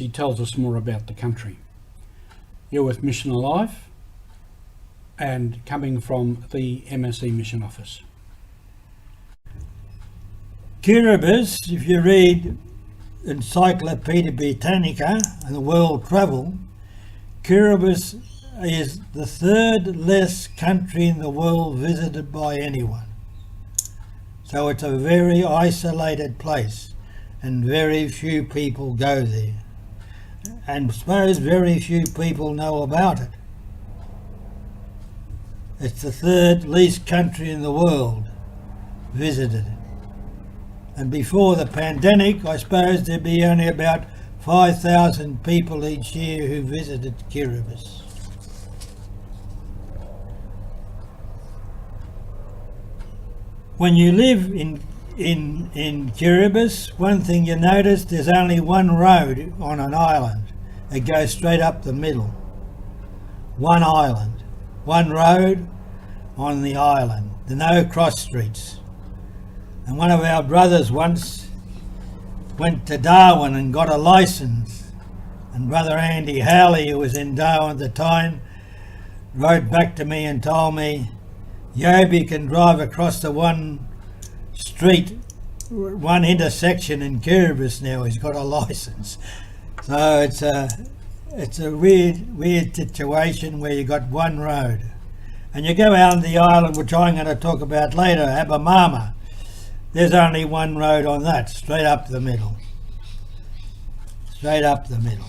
He tells us more about the country. You're with Mission Alive and coming from the MSC Mission Office. Kiribati, if you read Encyclopedia Britannica and the World Travel, Kiribati is the third less country in the world visited by anyone. So it's a very isolated place and very few people go there. And I suppose very few people know about it. It's the third least country in the world visited. And before the pandemic, I suppose there'd be only about 5,000 people each year who visited Kiribati. When you live in Kiribati, one thing you notice, there's only one road on an island. It goes straight up the middle. One island, one road on the island. There are no cross streets. And one of our brothers once went to Darwin and got a licence. And Brother Andy Howley, who was in Darwin at the time, wrote back to me and told me, Yobi can drive across the one street, one intersection in Kiribati now. He's got a licence. So it's a weird situation where you got one road. And you go out on the island, which I'm going to talk about later, Abamama. There's only one road on that, straight up the middle. Straight up the middle.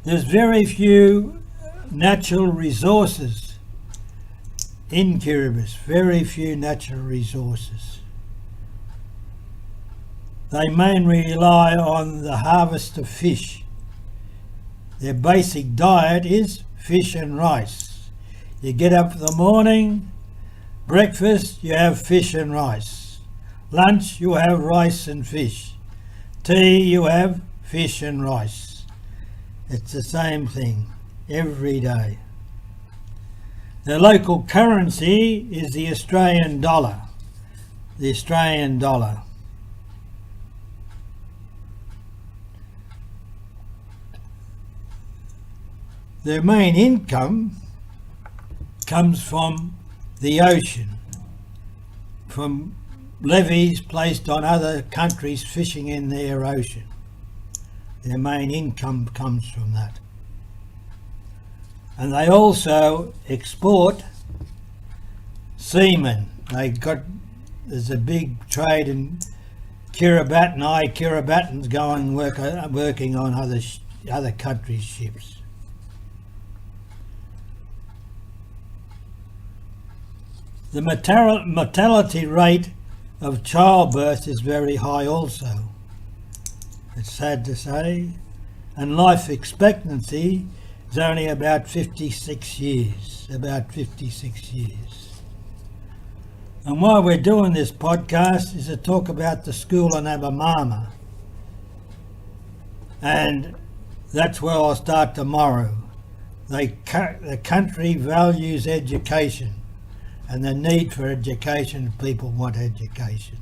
There's very few natural resources in Kiribati, very few natural resources. They mainly rely on the harvest of fish. Their basic diet is fish and rice. You get up in the morning, breakfast, you have fish and rice. Lunch, you have rice and fish. Tea, you have fish and rice. It's the same thing every day. The local currency is the Australian dollar. The Australian dollar. Their main income comes from the ocean, from levies placed on other countries fishing in their ocean. Their main income comes from that. And they also export seamen. There's a big trade in Kiribati. Kiribatins going working on other countries' ships. The mortality rate of childbirth is very high also. It's sad to say, and life expectancy is only about 56 years, And why we're doing this podcast is to talk about the school in Abamama. And that's where I'll start tomorrow. The country values education and the need for education. People want education.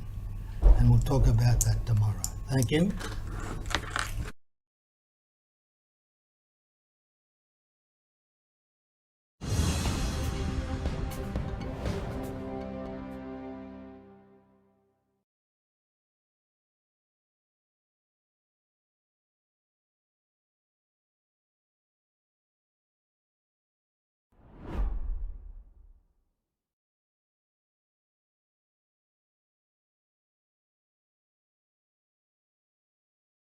And we'll talk about that tomorrow. Thank you.